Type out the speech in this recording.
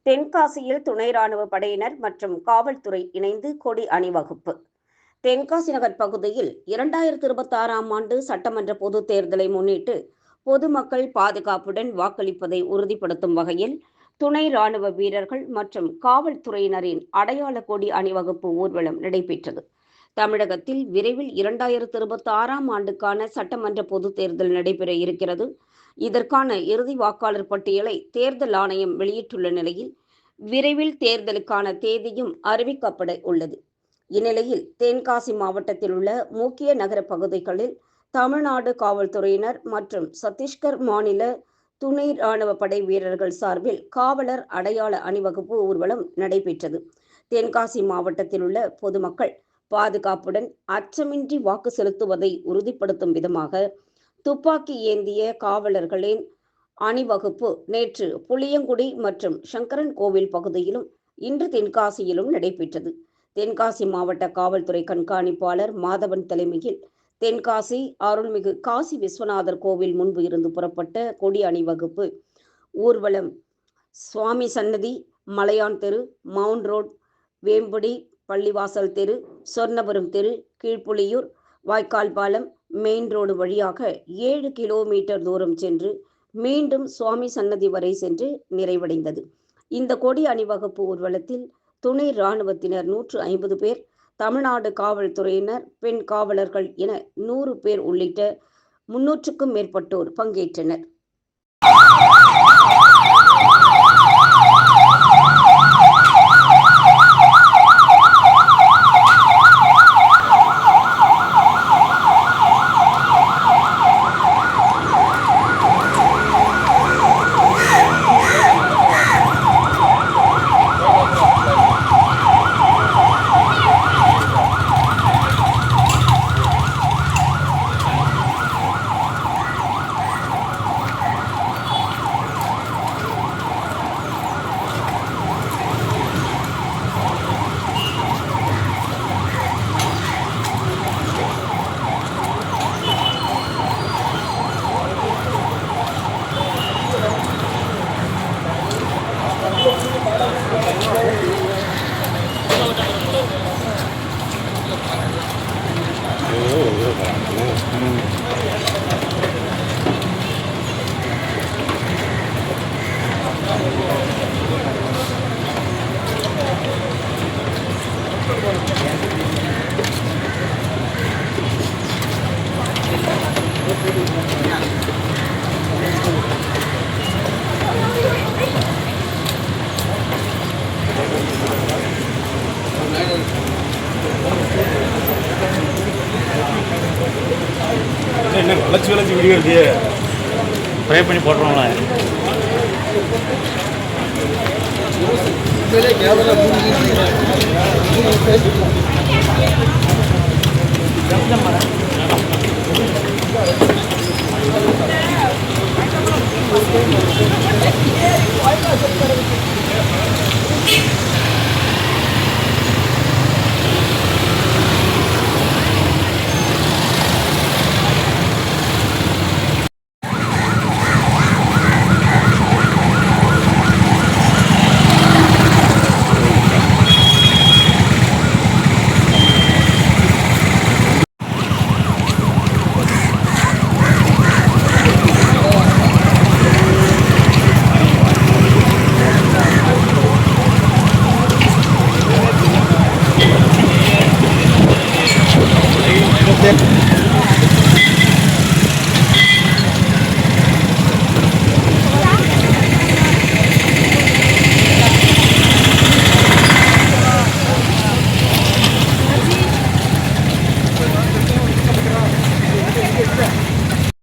தென்காசியில் துணை ராணுவ படையினர் மற்றும் காவல்துறை இணைந்து கொடி அணிவகுப்பு. தென்காசி நகர் பகுதியில் 2026ஆம் ஆண்டு சட்டமன்ற பொதுத் தேர்தலை முன்னிட்டு பொதுமக்கள் பாதுகாப்புடன் வாக்களிப்பதை உறுதிப்படுத்தும் வகையில் துணை ராணுவ வீரர்கள் மற்றும் காவல்துறையினரின் அடையாள கொடி அணிவகுப்பு ஊர்வலம் நடைபெற்றது. தமிழகத்தில் விரைவில் 2026ஆம் ஆண்டுக்கான சட்டமன்ற பொதுத் தேர்தல் நடைபெற இருக்கிறது. இதற்கான இறுதி வாக்காளர் பட்டியலை தேர்தல் ஆணையம் வெளியிட்டுள்ள நிலையில் விரைவில் தேர்தலுக்கான தேதியும் அறிவிக்கப்பட உள்ளது. இந்நிலையில் தென்காசி மாவட்டத்தில் உள்ள முக்கிய நகர பகுதிகளில் தமிழ்நாடு காவல்துறையினர் மற்றும் சத்தீஸ்கர் மாநில துணை ராணுவ படை வீரர்கள் சார்பில் காவலர் அடையாள அணிவகுப்பு ஊர்வலம் நடைபெற்றது. தென்காசி மாவட்டத்தில் உள்ள பொதுமக்கள் பாதுகாப்புடன் அச்சமின்றி வாக்கு செலுத்துவதை உறுதிப்படுத்தும் விதமாக துப்பாக்கி ஏந்திய காவலர்களின் அணிவகுப்பு நேற்று புளியங்குடி மற்றும் சங்கரன் கோவில் பகுதியிலும் இன்று தென்காசியிலும் நடைபெற்றது. தென்காசி மாவட்ட காவல்துறை கண்காணிப்பாளர் மாதவன் தலைமையில் தென்காசி அருள்மிகு காசி விஸ்வநாதர் கோவில் முன்பு இருந்து புறப்பட்ட கொடி அணிவகுப்பு ஊர்வலம் சுவாமி சன்னதி, மலையான் தெரு, மவுண்ட் ரோட், வேம்புடி, பள்ளிவாசல் தெரு, சொர்ணபுரம் தெரு, கீழ்ப்புலியூர், வாய்க்கால் பாலம், மெயின் ரோடு வழியாக 7 கிலோமீட்டர் தூரம் சென்று மீண்டும் சுவாமி சன்னதி வரை சென்று நிறைவடைந்தது. இந்த கொடி அணிவகுப்பு ஊர்வலத்தில் துணை இராணுவத்தினர் 150 பேர், தமிழ்நாடு காவல்துறையினர், பெண் காவலர்கள் என 100 பேர் உள்ளிட்ட 300க்கும் மேற்பட்டோர் பங்கேற்றனர். என்ன வளைச்சு வளைச்சு வீடியோ இருக்கு, ப்ரே பண்ணி போட்டுருவோம்ல. Why